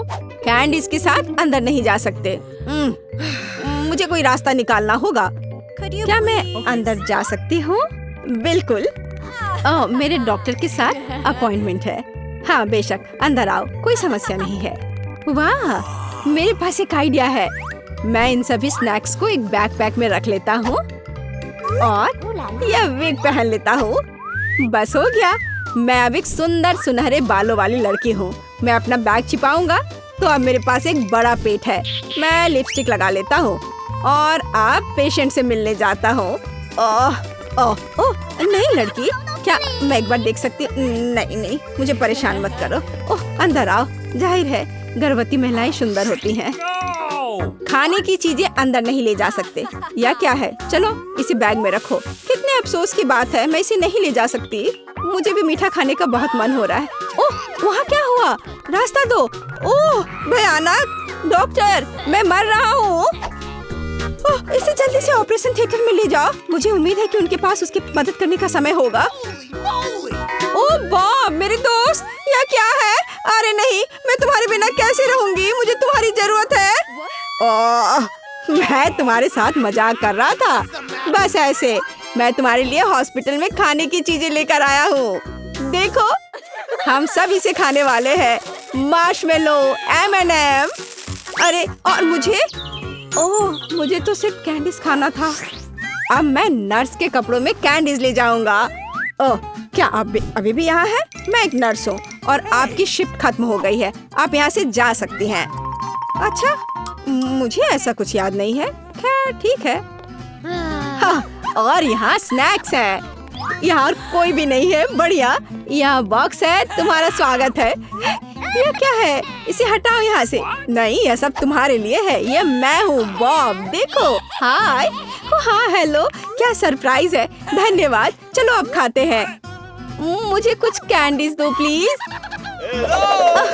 जाओ, कैंडीज के साथ अंदर नहीं जा सकते। मुझे कोई रास्ता निकालना होगा। क्या मैं अंदर जा सकती हूँ? बिल्कुल। मेरे डॉक्टर के साथ अपॉइंटमेंट है। हाँ बेशक, अंदर आओ, कोई समस्या नहीं है। वाह, मेरे पास एक आइडिया है। मैं इन सभी स्नैक्स को एक बैकपैक में रख लेता हूँ और यह विग पहन लेता हूँ। बस हो गया, मैं अब एक सुंदर सुनहरे बालों वाली लड़की हूँ। मैं अपना बैग छिपाऊंगा तो अब मेरे पास एक बड़ा पेट है। मैं लिपस्टिक लगा लेता हूँ और अब पेशेंट से मिलने जाता हूँ। ओह ओह ओह, नहीं लड़की, क्या मैं एक बार देख सकती हूँ? नहीं, मुझे परेशान मत करो। ओह, अंदर आओ। जाहिर है गर्भवती महिलाएं सुंदर होती हैं। खाने की चीजें अंदर नहीं ले जा सकते। या क्या है? चलो इसे बैग में रखो। कितने अफसोस की बात है, मैं इसे नहीं ले जा सकती। मुझे भी मीठा खाने का बहुत मन हो रहा है। ओह, वहाँ क्या हुआ? रास्ता दो। ओह भयानक! डॉक्टर, मैं मर रहा हूँ। इसे जल्दी से ऑपरेशन थिएटर में ले जाओ। मुझे उम्मीद है कि उनके पास उसकी मदद करने का समय होगा। ओह बाप, मेरे दोस्त, यह क्या है? अरे नहीं, मैं तुम्हारे बिना कैसे रहूंगी? मुझे तुम्हारी जरूरत है। मैं तुम्हारे साथ मजाक कर रहा था। बस ऐसे, मैं तुम्हारे लिए हॉस्पिटल में खाने की चीजें लेकर आया हूँ। देखो, हम सब इसे खाने वाले हैं। Marshmallow, M&M। अरे और मुझे? ओह, मुझे तो सिर्फ कैंडीज खाना था। अब मैं नर्स के कपड़ों में कैंडीज ले जाऊंगा। ओह, क्या आप अभी भी यहाँ हैं? मैं एक नर्स हूँ और आपकी शिफ्ट खत्म हो गई है। आप यहाँ से जा सकती हैं। अच्छा, मुझे ऐसा कुछ याद नहीं है। खैर ठीक है। हाँ, और यहाँ स्नैक्स हैं। यहाँ कोई भी नहीं है। बढ़िया, यहाँ बॉक्स है। तुम्हारा स्वागत है। यह क्या है? इसे हटाओ यहाँ से। नहीं, यह सब तुम्हारे लिए है। ये मैं हूँ बॉब। देखो, हाय। हाँ हेलो, क्या सरप्राइज है। धन्यवाद। चलो अब खाते हैं। मुझे कुछ कैंडीज दो प्लीज।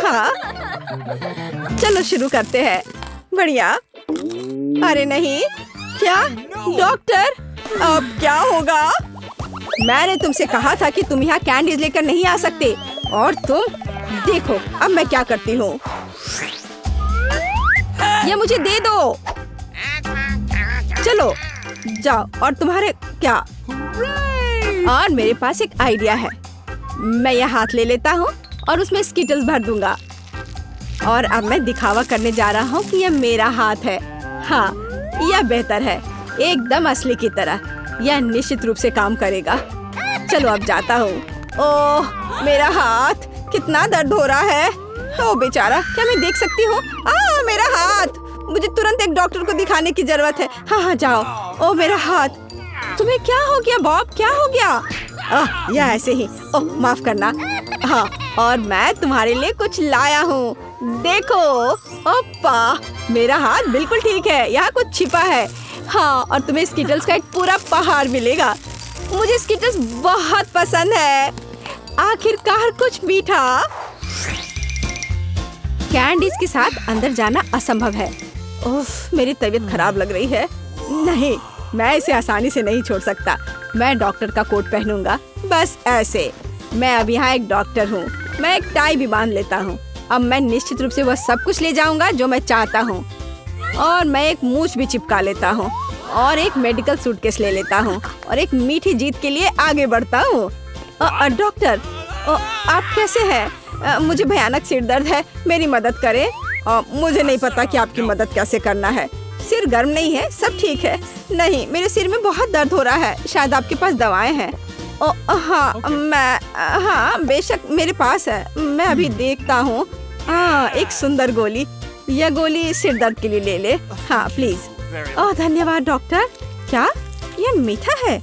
हाँ, चलो शुरू करते हैं। बढ़िया। अरे नहीं, क्या डॉक्टर, अब क्या होगा? मैंने तुमसे कहा था कि तुम यहाँ कैंडीज लेकर नहीं आ सकते, और तुम देखो अब मैं क्या करती हूँ। ये मुझे दे दो। चलो जाओ। और तुम्हारे क्या? और मेरे पास एक आइडिया है। मैं यह हाथ ले लेता हूँ और उसमें स्कीटल्स भर दूंगा। और अब मैं दिखावा करने जा रहा हूँ कि यह मेरा हाथ है। हाँ, यह बेहतर है, एकदम असली की तरह। यह निश्चित रूप से काम करेगा। चलो अब जाता हूँ। ओह, मेरा हाथ, कितना दर्द हो रहा है। ओह बेचारा, क्या मैं देख सकती हूँ? मेरा हाथ। मुझे तुरंत एक डॉक्टर को दिखाने की जरूरत है। हाँ जाओ। ओह मेरा हाथ। तुम्हें क्या हो गया बॉब? क्या हो गया? यह ऐसे ही। ओह माफ करना। हाँ, और मैं तुम्हारे लिए कुछ लाया हूँ। देखो। ओप्पा, मेरा हाथ बिल्कुल ठीक है। यहाँ कुछ छिपा है। हाँ, और तुम्हें स्कीटल्स का एक पूरा पहाड़ मिलेगा। मुझे स्कीटल्स बहुत पसंद है। आखिरकार कुछ मीठा। कैंडीज के साथ अंदर जाना असंभव है। उफ, मेरी तबीयत खराब लग रही है। नहीं, मैं इसे आसानी से नहीं छोड़ सकता। मैं डॉक्टर का कोट पहनूंगा। बस ऐसे। मैं अब यहाँ एक डॉक्टर हूँ। मैं एक टाई भी बांध लेता हूँ। अब मैं निश्चित रूप से वह सब कुछ ले जाऊंगा जो मैं चाहता हूँ। और मैं एक मूछ भी चिपका लेता हूँ और एक मेडिकल सूटकेस ले लेता हूँ और एक मीठी जीत के लिए आगे बढ़ता हूँ। डॉक्टर, आप कैसे हैं? मुझे भयानक सिर दर्द है, मेरी मदद करें। मुझे नहीं पता कि आपकी मदद कैसे करना है। सिर गर्म नहीं है, सब ठीक है। नहीं, मेरे सिर में बहुत दर्द हो रहा है। शायद आपके पास दवाएं हैं। हाँ बेशक मेरे पास है। मैं अभी देखता हूँ। एक सुंदर गोली। यह गोली सिर दर्द के लिए ले ले। हाँ प्लीज। धन्यवाद डॉक्टर। क्या यह मीठा है?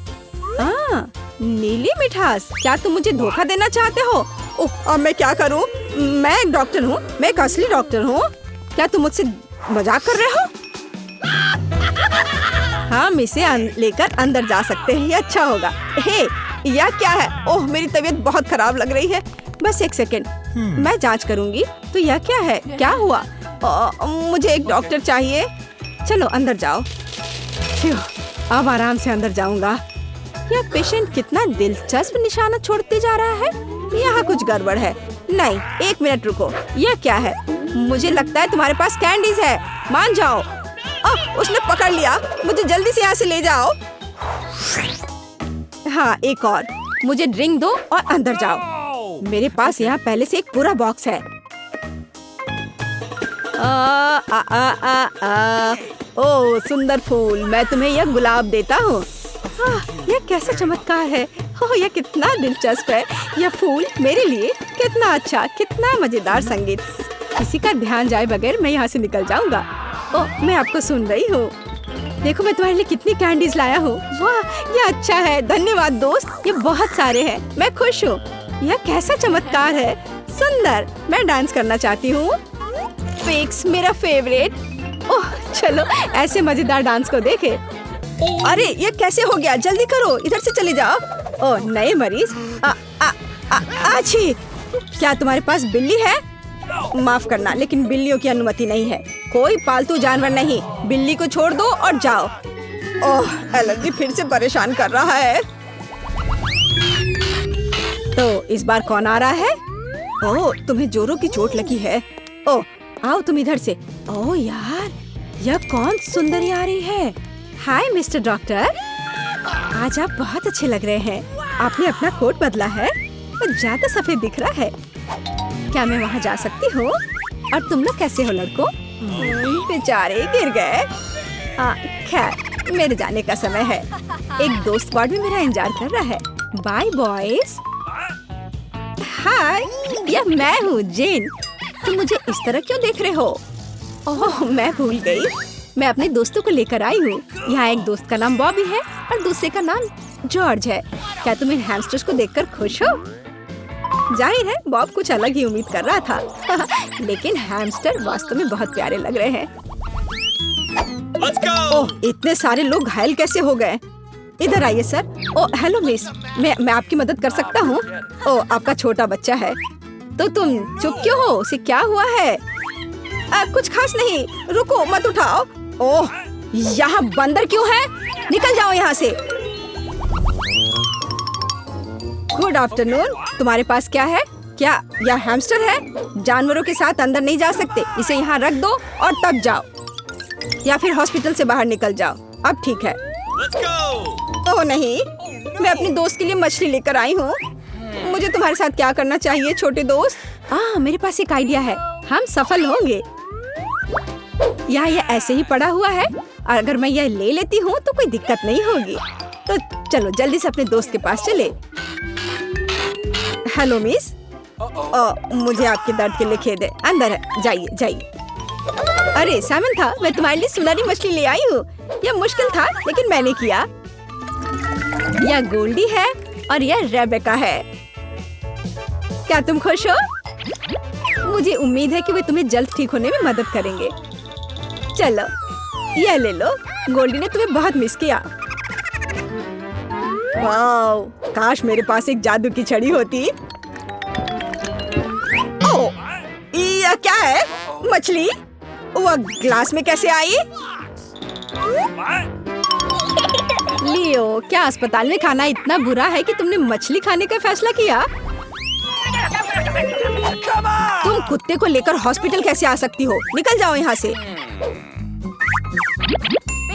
नीली मिठास। क्या तुम मुझे धोखा देना चाहते हो? अब मैं क्या करूं? मैं एक डॉक्टर हूं, मैं एक असली डॉक्टर हूं। क्या तुम मुझसे मजाक कर रहे हो? हम इसे लेकर अंदर जा सकते हैं, ये अच्छा होगा। हे, यह क्या है? ओह मेरी तबीयत बहुत खराब लग रही है। बस एक सेकंड, मैं जांच करूंगी। तो यह क्या है? क्या हुआ? मुझे एक डॉक्टर चाहिए। चलो अंदर जाओ। अब आराम से अंदर जाऊंगा। यह पेशेंट कितना दिलचस्प निशाना छोड़ते जा रहा है। यहाँ कुछ गड़बड़ है। नहीं, 1 मिनट रुको। यह क्या है? मुझे लगता है तुम्हारे पास कैंडीज है। मान जाओ। उसने पकड़ लिया। मुझे जल्दी से यहाँ से ले जाओ। हाँ, एक और। मुझे ड्रिंक दो और अंदर जाओ। मेरे पास यहाँ पहले से एक पूरा बॉक्स है। ओह सुंदर फूल, मैं तुम्हें यह गुलाब देता हूँ। यह कैसा चमत्कार है। ओह यह कितना दिलचस्प है। यह फूल मेरे लिए। कितना अच्छा, कितना मजेदार संगीत। किसी का ध्यान जाए बगैर मैं यहाँ से निकल जाऊंगा। ओह मैं आपको सुन रही हूँ। देखो मैं तुम्हारे लिए कितनी कैंडीज लाया हूँ। वाह यह अच्छा है। धन्यवाद दोस्त, ये बहुत सारे हैं। मैं खुश हूँ। यह कैसा चमत्कार है। सुंदर। मैं डांस करना चाहती हूँ। फिक्स मेरा फेवरेट। ओह चलो ऐसे मजेदार डांस को देखे। अरे ये कैसे हो गया? जल्दी करो, इधर से चले जाओ। ओह नए मरीज। अच्छी। क्या तुम्हारे पास बिल्ली है? माफ करना, लेकिन बिल्लियों की अनुमति नहीं है। कोई पालतू जानवर नहीं। बिल्ली को छोड़ दो और जाओ। ओह एलर्जी फिर से परेशान कर रहा है। तो इस बार कौन आ रहा है? ओह तुम्हें जोरों की चोट लगी है। ओह आओ तुम इधर से। ओह यार यह कौन सुंदरी आ रही है? हाय मिस्टर डॉक्टर, आज आप बहुत अच्छे लग रहे हैं। आपने अपना कोट बदला है और ज्यादा सफेद दिख रहा है। क्या मैं वहाँ जा सकती हूँ? और तुम लोग कैसे हो लड़कों? बेचारे गिर गए। खैर मेरे जाने का समय है। एक दोस्त वार्ड में मेरा इंतजार कर रहा है। Bye boys. हाय यह मैं हूँ जेन। तुम मुझे इस तरह क्यों देख रहे हो? ओह मैं भूल गई, मैं अपने दोस्तों को लेकर आई हूँ। यहाँ एक दोस्त का नाम बॉबी है और दूसरे का नाम जॉर्ज है। क्या तुम इन हैमस्टर्स को देखकर खुश हो? जाहिर है बॉब कुछ अलग ही उम्मीद कर रहा था। लेकिन हैमस्टर वास्तव में बहुत प्यारे लग रहे हैं। ओह इतने सारे लोग घायल कैसे हो गए? इधर आइए सर। ओह हेलो मिस, मैं आपकी मदद कर सकता हूँ। ओह आपका छोटा बच्चा है। तो तुम चुप क्यों हो? उसे क्या हुआ है? कुछ खास नहीं। रुको मत उठाओ। ओह यहाँ बंदर क्यों है? निकल जाओ यहाँ से। Good afternoon. तुम्हारे पास क्या है? क्या यह हैमस्टर है? जानवरों के साथ अंदर नहीं जा सकते। इसे यहाँ रख दो और तब जाओ, या फिर हॉस्पिटल से बाहर निकल जाओ। अब ठीक है। ओह नहीं, मैं अपनी दोस्त के लिए मछली लेकर आई हूँ। मुझे तुम्हारे साथ क्या करना चाहिए छोटे दोस्त? मेरे पास एक आइडिया है। हम सफल होंगे। यहाँ यह ऐसे ही पड़ा हुआ है और अगर मैं यह ले लेती हूँ तो कोई दिक्कत नहीं होगी। तो चलो जल्दी से अपने दोस्त के पास चले। Hello miss. मुझे आपके दर्द के लिए खेद है। अंदर है, जाइए जाइए। अरे सामंथा, मैं तुम्हारे लिए सुनहरी मछली ले आई हूँ। यह मुश्किल था लेकिन मैंने किया। यह गोल्डी है और यह रेबेका है। क्या तुम खुश हो? मुझे उम्मीद है कि वे तुम्हें जल्द ठीक होने में मदद करेंगे। चलो यह ले लो। गोल्डी ने तुम्हें बहुत मिस किया। वाओ, काश मेरे पास एक जादू की छड़ी होती। ओह, यह क्या है? मछली? वह ग्लास में कैसे आई? लियो, क्या अस्पताल में खाना इतना बुरा है कि तुमने मछली खाने का फैसला किया? तुम कुत्ते को लेकर हॉस्पिटल कैसे आ सकती हो? निकल जाओ यहाँ से।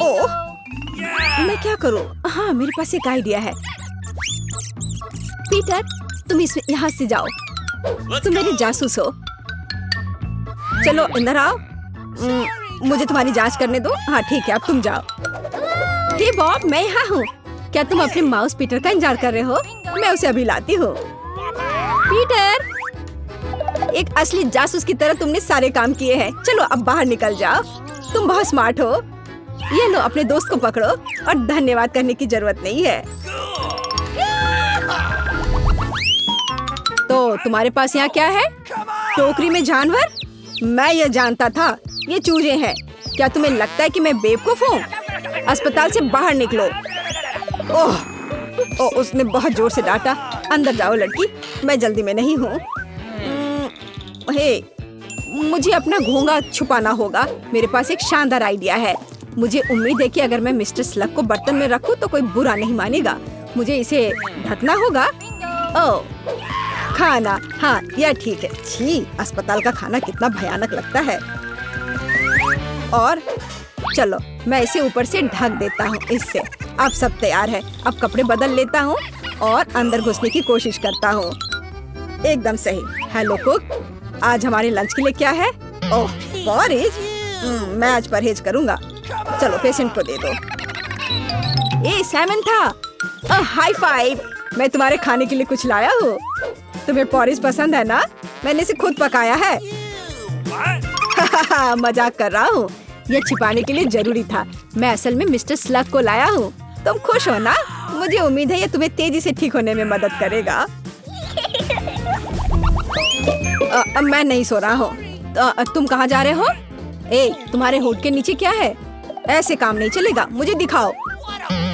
ओह, मैं क्या करूँ? हाँ, मेरे पास एक आइडिया है। पीटर, तुम यहाँ से जाओ। तुम मेरी जासूस हो। चलो अंदर आओ। मुझे तुम्हारी जांच करने दो। हाँ ठीक है, अब तुम जाओ। हे बॉब, मैं यहाँ हूँ। क्या तुम अपने माउस पीटर का इंतजार कर रहे हो? मैं उसे अभी लाती हूँ। पीटर, एक असली जासूस की तरह तुमने सारे काम किए हैं। चलो अब बाहर निकल जाओ। तुम बहुत स्मार्ट हो। ये लो, अपने दोस्त को पकड़ो और धन्यवाद करने की जरूरत नहीं है। तो तुम्हारे पास यहाँ क्या है? टोकरी में जानवर? मैं ये जानता था, ये चूजे हैं। क्या तुम्हें लगता है कि मैं बेवकूफ हूँ? अस्पताल से बाहर निकलो। ओह, उसने बहुत जोर से डांटा। अंदर जाओ लड़की, मैं जल्दी में नहीं हूँ। हे, मुझे अपना घोंघा छुपाना होगा। मेरे पास एक शानदार आइडिया है। मुझे उम्मीद है कि अगर मैं मिस्टर स्लग को बर्तन में रखूं तो कोई बुरा नहीं मानेगा। मुझे इसे ढकना होगा। ओह, खाना, हाँ यह ठीक है। छी, अस्पताल का खाना कितना भयानक लगता है। और चलो मैं इसे ऊपर से ढक देता हूँ इससे। अब सब तैयार है। अब कपड़े बदल लेता हूँ और अंदर घुसने की कोशिश करता हूँ। एकदम सही। हेलो कुक, आज हमारे लंच के लिए क्या है? ओह परहेज, मैं आज परहेज करूँगा। चलो पेशेंट को दे दो। ए सैमंथा, हाई फाइव। मैं तुम्हारे खाने के लिए कुछ लाया हूँ। तुम्हें परहेज पसंद है ना? मैंने इसे खुद पकाया है। मजाक कर रहा हूँ, यह छिपाने के लिए जरूरी था। मैं असल में मिस्टर स्लग को लाया हूँ। तुम खुश हो ना? मुझे उम्मीद है ये तुम्हें तेजी से ठीक होने में मदद करेगा। मैं नहीं सो रहा हूँ। तुम कहाँ जा रहे हो? तुम्हारे होठ के नीचे क्या है? ऐसे काम नहीं चलेगा, मुझे दिखाओ।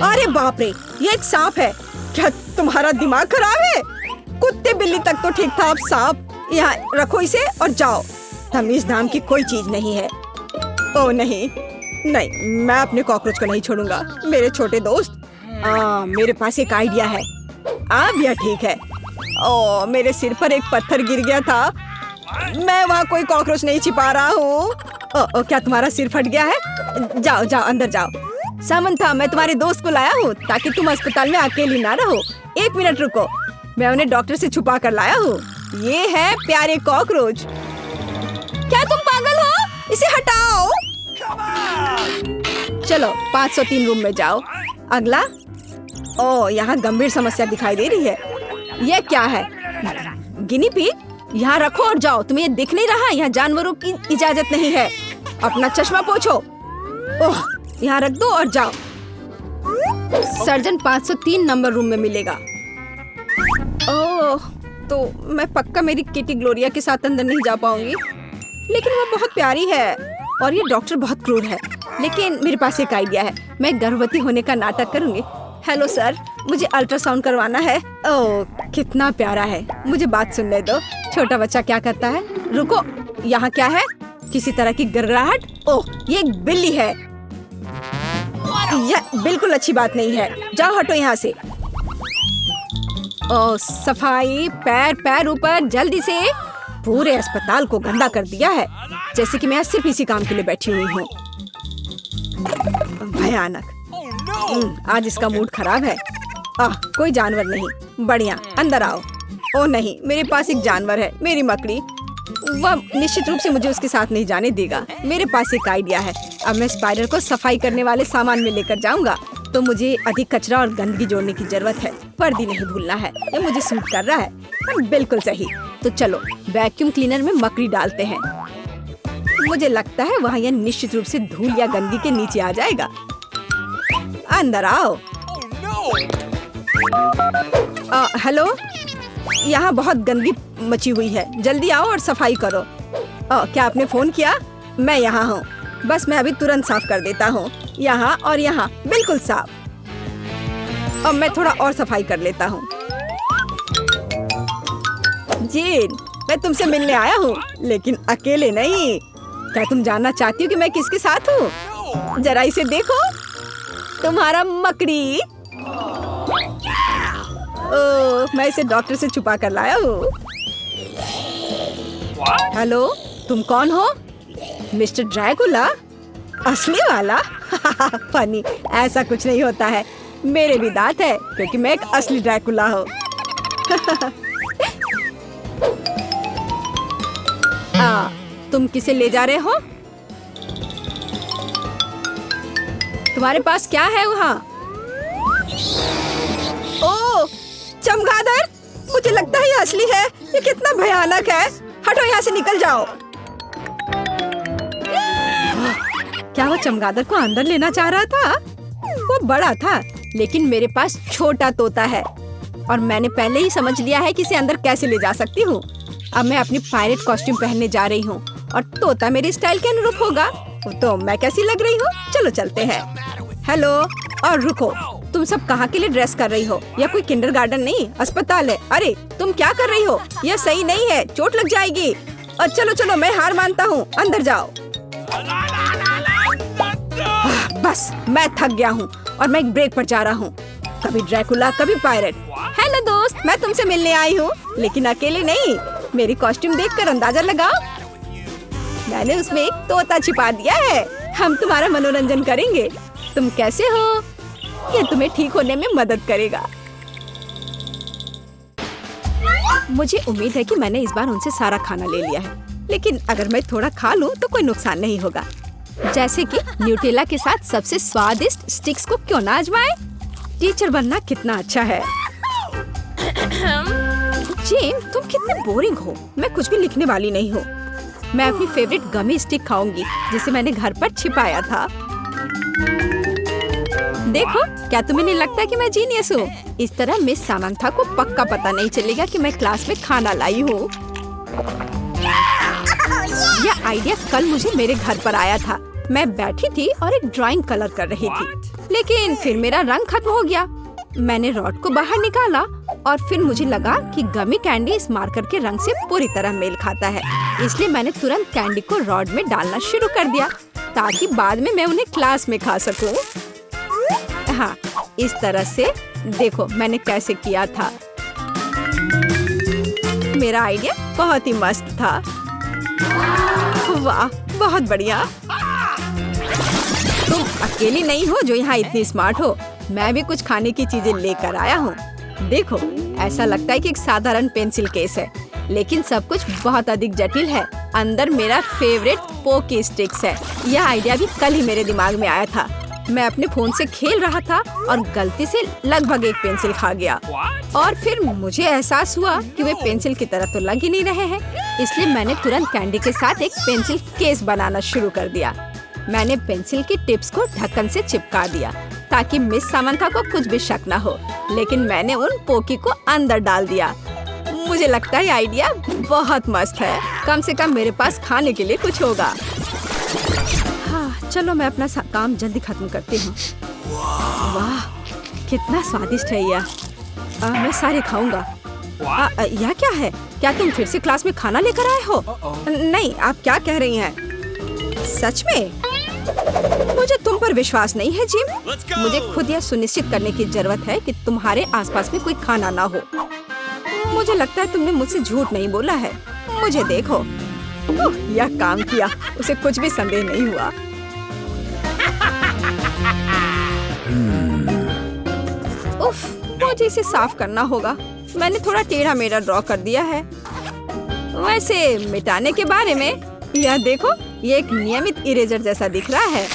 अरे बाप रे, ये एक सांप है। क्या तुम्हारा दिमाग खराब है? कुत्ते बिल्ली तक तो ठीक था, अब सांप। यहाँ रखो इसे और जाओ। तमीज नाम की कोई चीज नहीं है। ओह नहीं, मैं अपने कॉकरोच को नहीं छोड़ूंगा। मेरे छोटे दोस्त, मेरे पास एक आइडिया है। अब यह ठीक है। ओह मेरे सिर पर एक पत्थर गिर गया था। मैं वहाँ कोई कॉकरोच नहीं छिपा रहा हूँ। क्या तुम्हारा सिर फट गया है? जाओ जाओ अंदर जाओ। सामंथा, मैं तुम्हारे दोस्त को लाया हूँ ताकि तुम अस्पताल में अकेली ना रहो। 1 मिनट रुको, मैं उन्हें डॉक्टर से छुपा कर लाया हूँ। ये है प्यारे कॉकरोच। क्या तुम पागल हो? इसे हटाओ। चलो 503 रूम में जाओ। अगला। ओह यहाँ गंभीर समस्या दिखाई दे रही है। यह क्या है? Guinea pig? यहाँ रखो और जाओ। तुम्हें ये दिख नहीं रहा? यहाँ जानवरों की इजाजत नहीं है। अपना चश्मा पोंछो। ओह यहाँ रख दो और जाओ। सर्जन 503 नंबर रूम में मिलेगा। ओह तो मैं पक्का मेरी किटी ग्लोरिया के साथ अंदर नहीं जा पाऊंगी, लेकिन वो बहुत प्यारी है और ये डॉक्टर बहुत क्रूर है। लेकिन मेरे पास एक आइडिया है। मैं गर्भवती होने का नाटक करूंगी। हेलो सर, मुझे अल्ट्रासाउंड करवाना है। ओह कितना प्यारा है। मुझे बात सुनने दो। छोटा बच्चा क्या करता है? रुको, यहाँ क्या है? किसी तरह की गिड़गिड़ाहट? ओह ये एक बिल्ली है। यह बिल्कुल अच्छी बात नहीं है। जाओ हटो यहाँ से। ओह सफाई, पैर पैर ऊपर, जल्दी से। पूरे अस्पताल को गंदा कर दिया है, जैसे कि मैं सिर्फ इसी काम के लिए बैठी हुई हूँ। भयानक। आज इसका मूड खराब है। कोई जानवर नहीं। बढ़िया, अंदर आओ। ओ नहीं, मेरे पास एक जानवर है, मेरी मकड़ी। वह निश्चित रूप से मुझे उसके साथ नहीं जाने देगा। मेरे पास एक आइडिया है। अब मैं स्पाइडर को सफाई करने वाले सामान में लेकर जाऊंगा, तो मुझे अधिक कचरा और गंदगी जोड़ने की जरूरत है। वर्दी नहीं भूलना है, ये मुझे सूट कर रहा है। बिल्कुल सही। तो चलो वैक्यूम क्लीनर में मकड़ी डालते हैं। मुझे लगता है वहाँ यह निश्चित रूप से धूल या गंदगी के नीचे आ जाएगा। अंदर आओ। हेलो, यहाँ बहुत गंदगी मची हुई है। जल्दी आओ और सफाई करो। क्या आपने फोन किया? मैं यहाँ हूँ। बस मैं अभी तुरंत साफ कर देता हूँ। यहाँ और यहाँ बिल्कुल साफ। अब मैं थोड़ा और सफाई कर लेता हूँ। जीन, मैं तुमसे मिलने आया हूँ, लेकिन अकेले नहीं। क्या तुम जानना चाहती हो कि मैं किसके साथ हूँ? जरा इसे देखो, तुम्हारा मकड़ी। ओह, मैं इसे डॉक्टर से छुपा कर लाया हूँ। हेलो, तुम कौन हो? Mister Dracula? असली वाला? फनी, ऐसा कुछ नहीं होता है। मेरे भी दांत है, क्योंकि मैं एक असली ड्रैकुला हूँ। तुम किसे ले जा रहे हो? तुम्हारे पास क्या है वहाँ? ओह, चमगादड़! मुझे लगता है ये असली है। ये कितना भयानक है। हटो यहाँ से, निकल जाओ। क्या वो चमगादड़ को अंदर लेना चाह रहा था? वो बड़ा था, लेकिन मेरे पास छोटा तोता है और मैंने पहले ही समझ लिया है कि इसे अंदर कैसे ले जा सकती हूँ। अब मैं अपनी पायरेट कॉस्ट्यूम पहनने जा रही हूँ और तोता मेरे स्टाइल के अनुरूप होगा। तो मैं कैसी लग रही हूँ? चलो चलते हैं। हेलो, और रुको, तुम सब कहाँ के लिए ड्रेस कर रही हो? यह कोई किंडरगार्टन नहीं, अस्पताल है। अरे तुम क्या कर रही हो? यह सही नहीं है, चोट लग जाएगी। और चलो चलो, मैं हार मानता हूँ, अंदर जाओ। बस मैं थक गया हूँ और मैं एक ब्रेक पर जा रहा हूँ। कभी ड्रैकुला, कभी पायरेट। हेलो दोस्त, मैं तुमसे मिलने आई हूँ, लेकिन अकेले नहीं। मेरी कॉस्ट्यूम देखकर अंदाजा लगाओ, मैंने उसमें एक तोता छिपा दिया है। हम तुम्हारा मनोरंजन करेंगे। तुम कैसे हो? ये तुम्हें ठीक होने में मदद करेगा। मुझे उम्मीद है कि मैंने इस बार उनसे सारा खाना ले लिया है, लेकिन अगर मैं थोड़ा खा लूं तो कोई नुकसान नहीं होगा। जैसे कि न्यूटेला के साथ सबसे स्वादिष्ट स्टिक्स को क्यों ना आजमाएं? टीचर बनना कितना अच्छा है। जेन, तुम कितने बोरिंग हो। मैं कुछ भी लिखने वाली नहीं हूँ। मैं अपनी फेवरेट गमी स्टिक खाऊंगी, जिसे मैंने घर पर छिपाया था। देखो, क्या तुम्हें नहीं लगता कि मैं जीनियस हूँ? इस तरह मिस सामंथा को पक्का पता नहीं चलेगा कि मैं क्लास में खाना लाई हूँ। यह आइडिया कल मुझे मेरे घर पर आया था। मैं बैठी थी और एक ड्राइंग कलर कर रही थी, लेकिन फिर मेरा रंग खत्म हो गया। मैंने रॉड को बाहर निकाला और फिर मुझे लगा कि गमी कैंडी इस मार्कर के रंग से पूरी तरह मेल खाता है। इसलिए मैंने तुरंत कैंडी को रॉड में डालना शुरू कर दिया, ताकि बाद में मैं उन्हें क्लास में खा सकूं। हाँ, इस तरह से। देखो मैंने कैसे किया था। मेरा आइडिया बहुत ही मस्त था। वाह, बहुत बढ़िया। तुम अकेली नहीं हो जो यहाँ इतनी स्मार्ट हो। मैं भी कुछ खाने की चीजें लेकर आया हूँ। देखो, ऐसा लगता है कि एक साधारण पेंसिल केस है, लेकिन सब कुछ बहुत अधिक जटिल है। अंदर मेरा फेवरेट पोकी स्टिक्स है। यह आइडिया भी कल ही मेरे दिमाग में आया था। मैं अपने फोन से खेल रहा था और गलती से लगभग एक पेंसिल खा गया। और फिर मुझे एहसास हुआ कि वे पेंसिल की तरह तो लग ही नहीं रहे हैं। इसलिए मैंने तुरंत कैंडी के साथ एक पेंसिल केस बनाना शुरू कर दिया। मैंने पेंसिल की टिप्स को ढक्कन से चिपका दिया, ताकि मिस सामंथा को कुछ भी शक न हो। लेकिन मैंने उन पोकी को अंदर डाल दिया। मुझे लगता है आइडिया बहुत मस्त है। कम से कम मेरे पास खाने के लिए कुछ होगा। हाँ, चलो मैं अपना काम जल्दी खत्म करती हूँ। वाह, कितना स्वादिष्ट है यह। मैं सारे खाऊंगा। यह क्या है? क्या तुम फिर से क्लास में खाना लेकर आए हो? नहीं, आप क्या कह रही हैं? सच में? मुझे तुम पर विश्वास नहीं है जिम। मुझे खुद यह सुनिश्चित करने की जरूरत है कि तुम्हारे आसपास में कोई खाना ना हो। मुझे लगता है तुमने मुझसे झूठ नहीं बोला है। मुझे देखो, यह काम किया। उसे कुछ भी संदेह नहीं हुआ। उफ, मुझे इसे साफ करना होगा। मैंने थोड़ा टेढ़ा मेढ़ा ड्रॉ कर दिया है। वैसे मिटाने के बारे में, यह देखो, ये एक नियमित इरेजर जैसा दिख रहा है।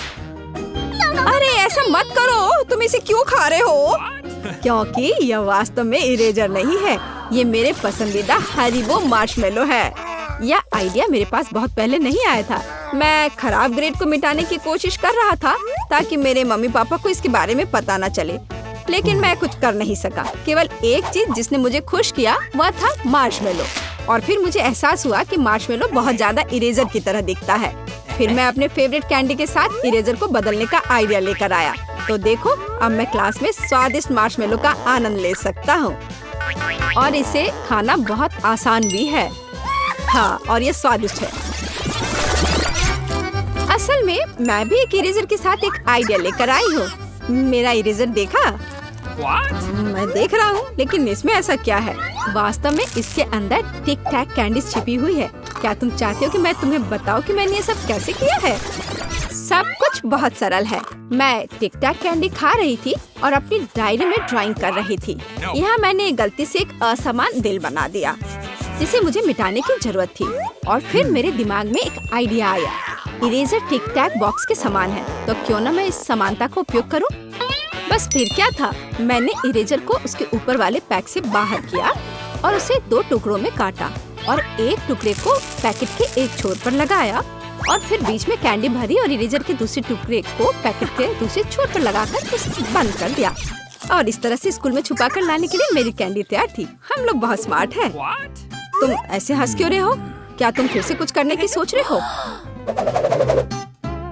अरे ऐसा मत करो, तुम इसे क्यों खा रहे हो? क्योंकि यह वास्तव में इरेजर नहीं है। ये मेरे पसंदीदा हरीबो मार्शमेलो है। यह आइडिया मेरे पास बहुत पहले नहीं आया था। मैं खराब ग्रेड को मिटाने की कोशिश कर रहा था, ताकि मेरे मम्मी पापा को इसके बारे में पता न चले। लेकिन मैं कुछ कर नहीं सका। केवल एक चीज जिसने मुझे खुश किया वह था मार्शमेलो। और फिर मुझे एहसास हुआ कि मार्शमेलो बहुत ज्यादा इरेजर की तरह दिखता है। फिर मैं अपने फेवरेट कैंडी के साथ इरेजर को बदलने का आइडिया लेकर आया। तो देखो, अब मैं क्लास में स्वादिष्ट मार्शमेलो का आनंद ले सकता हूँ। और इसे खाना बहुत आसान भी है। हाँ, और ये स्वादिष्ट है। असल में मैं भी एक इरेजर के साथ एक आइडिया लेकर आई हूँ। मेरा इरेजर देखा? मैं देख रहा हूँ, लेकिन इसमें ऐसा क्या है? वास्तव में इसके अंदर टिक टैक कैंडीज छिपी हुई है। क्या तुम चाहते हो कि मैं तुम्हें बताऊं कि मैंने ये सब कैसे किया है? सब कुछ बहुत सरल है। मैं टिक टैक कैंडी खा रही थी और अपनी डायरी में ड्राइंग कर रही थी। यहाँ मैंने गलती से एक असमान दिल बना दिया, जिसे मुझे मिटाने की जरूरत थी। और फिर मेरे दिमाग में एक आइडिया आया। इरेजर टिक टैक बॉक्स के समान है, तो क्यों न मैं इस समानता का उपयोग करूं? बस फिर क्या था, मैंने इरेजर को उसके ऊपर वाले पैक से बाहर किया और उसे 2 टुकड़ों में काटा और एक टुकड़े को पैकेट के एक छोर पर लगाया और फिर बीच में कैंडी भरी और इरेजर के दूसरे टुकड़े को पैकेट के दूसरे छोर पर लगाकर उसे बंद कर दिया। और इस तरह से स्कूल में छुपा कर लाने के लिए मेरी कैंडी तैयार थी। हम लोग बहुत स्मार्ट हैं। तुम ऐसे हंस क्यों रहे हो? क्या तुम फिर से कुछ करने की सोच रहे हो?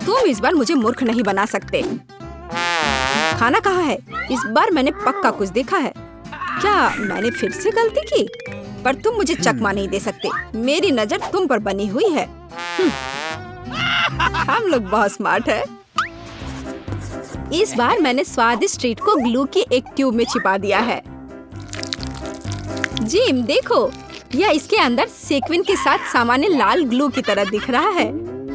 तुम इस बार मुझे मूर्ख नहीं बना सकते। खाना कहाँ है? इस बार मैंने पक्का कुछ देखा है। क्या मैंने फिर से गलती की? पर तुम मुझे चकमा नहीं दे सकते। मेरी नजर तुम पर बनी हुई है। हम लोग बहुत स्मार्ट है। इस बार मैंने स्वादिष्ट ट्रीट को ग्लू की एक ट्यूब में छिपा दिया है। जिम देखो, यह इसके अंदर सेक्विन के साथ सामान्य लाल ग्लू की तरह दिख रहा है।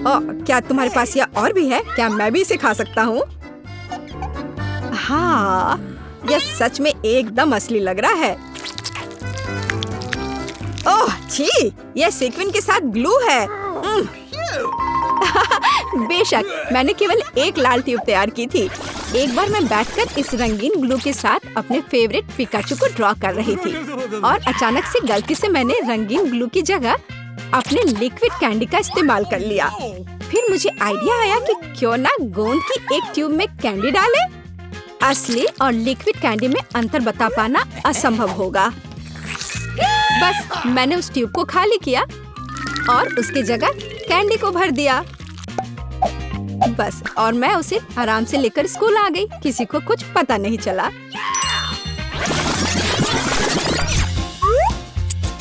क्या तुम्हारे पास यह और भी है? क्या मैं भी इसे खा सकता हूँ? हाँ, यह सच में एकदम असली लग रहा है। ओह छी, यह सेक्विन के साथ ग्लू है। बेशक, मैंने केवल एक लाल ट्यूब तैयार की थी। एक बार मैं बैठकर इस रंगीन ग्लू के साथ अपने फेवरेट पिकाचू को ड्रॉ कर रही थी और अचानक से गलती से मैंने रंगीन ग्लू की जगह अपने लिक्विड कैंडी का इस्तेमाल कर लिया। फिर मुझे आइडिया आया कि क्यों ना गोंद की एक ट्यूब में कैंडी डालें। असली और लिक्विड कैंडी में अंतर बता पाना असंभव होगा। बस मैंने उस ट्यूब को खाली किया और उसकी जगह कैंडी को भर दिया। बस, और मैं उसे आराम से लेकर स्कूल आ गई। किसी को कुछ पता नहीं चला।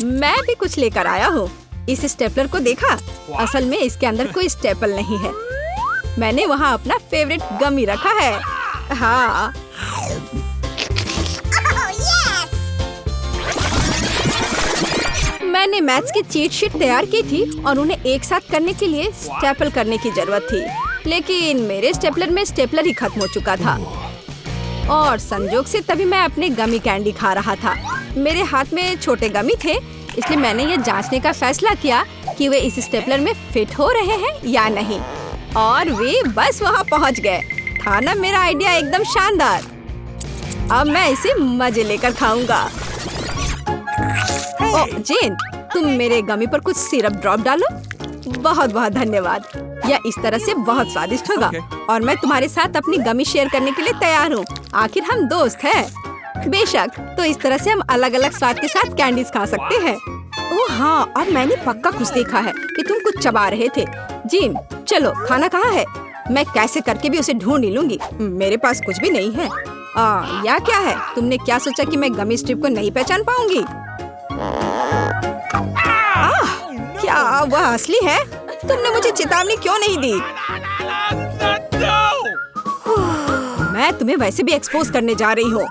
मैं भी कुछ लेकर आया हूँ। इस स्टेपलर को देखा? असल में इसके अंदर कोई स्टेपल नहीं है। मैंने वहाँ अपना फेवरेट गमी रखा है। हाँ, मैंने मैथ्स की चीट शीट तैयार की थी और उन्हें एक साथ करने के लिए स्टेपल करने की जरूरत थी, लेकिन मेरे स्टेपलर में स्टेपलर ही खत्म हो चुका था और संजोग से तभी मैं अपने गमी कैंडी खा रहा था। मेरे हाथ में छोटे गमी थे, इसलिए मैंने ये जांचने का फैसला किया कि वे इस स्टेपलर में फिट हो रहे हैं या नहीं, और वे बस वहाँ पहुँच गए। था ना मेरा आइडिया एकदम शानदार। अब मैं इसे मजे लेकर खाऊंगा। ओह जेन, तुम मेरे गमी पर कुछ सिरप ड्रॉप डालो। बहुत बहुत धन्यवाद। यह इस तरह से बहुत स्वादिष्ट होगा और मैं तुम्हारे साथ अपनी गमी शेयर करने के लिए तैयार हूँ। आखिर हम दोस्त हैं। बेशक, तो इस तरह से हम अलग अलग स्वाद के साथ कैंडीज खा सकते हैं। ओह हाँ, और मैंने पक्का कुछ देखा है कि तुम कुछ चबा रहे थे। जिन, चलो, खाना कहाँ है? मैं कैसे करके भी उसे ढूंढ ही लूंगी। मेरे पास कुछ भी नहीं है। या क्या है? तुमने क्या सोचा कि मैं गमी स्ट्रिप को नहीं पहचान पाऊंगी? क्या वह असली है? तुमने मुझे चेतावनी क्यों नहीं दी? मैं तुम्हें वैसे भी एक्सपोज करने जा रही हूँ।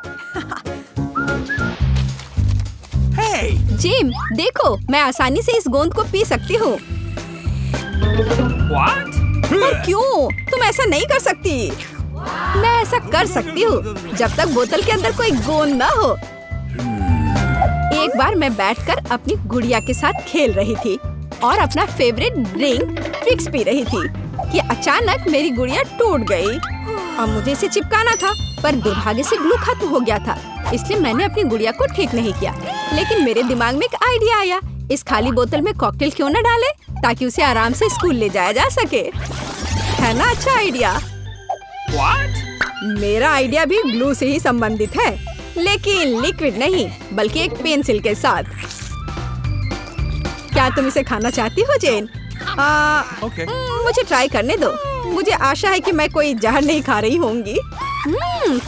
जिम, देखो, मैं आसानी से इस गोंद को पी सकती हूँ। पर क्यों? तुम ऐसा नहीं कर सकती। मैं ऐसा कर सकती हूँ जब तक बोतल के अंदर कोई गोंद ना हो। एक बार मैं बैठकर अपनी गुड़िया के साथ खेल रही थी और अपना फेवरेट ड्रिंक ट्रिक्स पी रही थी कि अचानक मेरी गुड़िया टूट गई। अब मुझे इसे चिपकाना था, पर दुर्भाग्य से ग्लू खत्म हो गया था, इसलिए मैंने अपनी गुड़िया को ठीक नहीं किया। लेकिन मेरे दिमाग में एक आइडिया आया, इस खाली बोतल में कॉकटेल क्यों न डाले ताकि उसे आराम से स्कूल ले जाया जा सके। है ना अच्छा आइडिया? मेरा आइडिया भी ग्लू से ही संबंधित है, लेकिन लिक्विड नहीं बल्कि एक पेंसिल के साथ। क्या तुम इसे खाना चाहती हो जेन? मुझे ट्राई करने दो। मुझे आशा है कि मैं कोई जहर नहीं खा रही होंगी।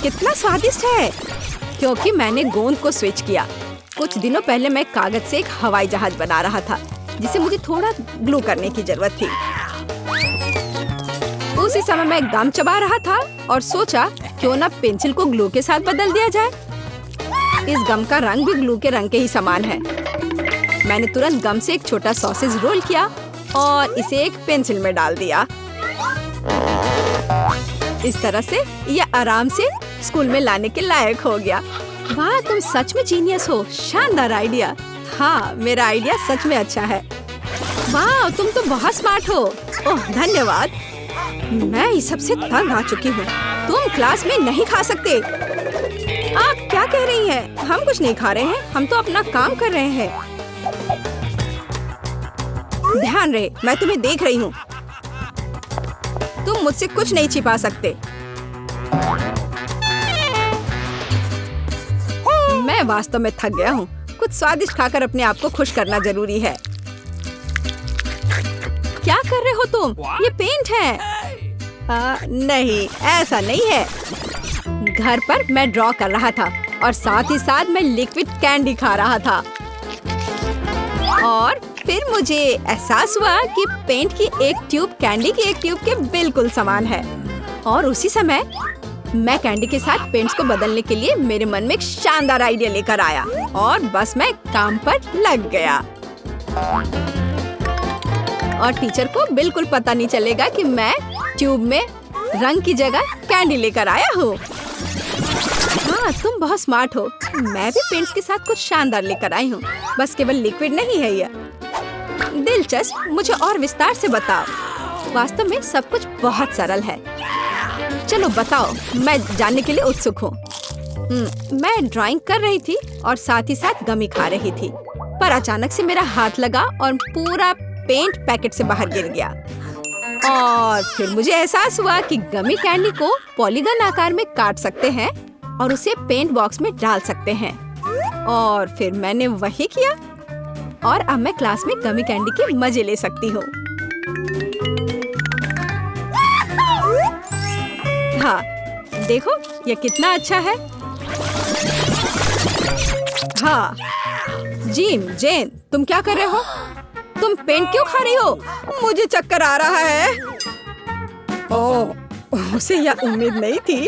कितना स्वादिष्ट है। क्योंकि मैंने गोंद को स्विच किया। कुछ दिनों पहले मैं कागज से एक हवाई जहाज बना रहा था जिसे मुझे थोड़ा ग्लू करने की जरूरत थी। उसी समय मैं गम चबा रहा था और सोचा क्यों ना पेंसिल को ग्लू के साथ बदल दिया जाए। इस गम का रंग भी ग्लू के रंग के ही समान है। मैंने तुरंत गम से एक छोटा सॉसेज रोल किया और इसे एक पेंसिल में डाल दिया। इस तरह से यह आराम से स्कूल में लाने के लायक हो गया। वाह, तुम सच में जीनियस हो। शानदार आइडिया। हाँ, मेरा आइडिया सच में अच्छा है। वाह, तुम तो बहुत स्मार्ट हो। ओह धन्यवाद। मैं इस सब से तंग आ चुकी हूँ। तुम क्लास में नहीं खा सकते। आप क्या कह रही हैं? हम कुछ नहीं खा रहे हैं, हम तो अपना काम कर रहे हैं। ध्यान रहे, मैं तुम्हें देख रही हूँ। तुम मुझसे कुछ नहीं छिपा सकते। मैं वास्तव में थक गया हूँ। कुछ स्वादिष्ट खाकर अपने आप को खुश करना जरूरी है। क्या कर रहे हो तुम? ये पेंट है। नहीं, ऐसा नहीं है। घर पर मैं ड्रॉ कर रहा था और साथ ही साथ मैं लिक्विड कैंडी खा रहा था। और फिर मुझे एहसास हुआ कि पेंट की एक ट्यूब कैंडी की एक ट्यूब के बिल्कुल समान है। और उसी समय मैं कैंडी के साथ पेंट्स को बदलने के लिए मेरे मन में एक शानदार आइडिया लेकर आया और बस मैं काम पर लग गया। और टीचर को बिल्कुल पता नहीं चलेगा कि मैं ट्यूब में रंग की जगह कैंडी लेकर आया हूँ। हाँ, तुम बहुत स्मार्ट हो। मैं भी पेंट्स के साथ कुछ शानदार लेकर आई हूँ। बस केवल लिक्विड नहीं है यह। दिलचस्प, मुझे और विस्तार से बताओ। वास्तव में सब कुछ बहुत सरल है। चलो बताओ, मैं जानने के लिए उत्सुक हूँ। मैं ड्राइंग कर रही थी और साथ ही साथ गमी खा रही थी, पर अचानक से मेरा हाथ लगा और पूरा पेंट पैकेट से बाहर गिर गया। और फिर मुझे एहसास हुआ कि गमी कैंडी को पॉलीगन आकार में काट सकते हैं और उसे पेंट बॉक्स में डाल सकते हैं। और फिर मैंने वही किया और अब मैं क्लास में गमी कैंडी के मजे ले सकती हूँ। हाँ, देखो ये कितना अच्छा है। हाँ, जेन, तुम क्या कर रहे हो? तुम पेंट क्यों खा रही हो? मुझे चक्कर आ रहा है। ओह, उसे यह उम्मीद नहीं थी।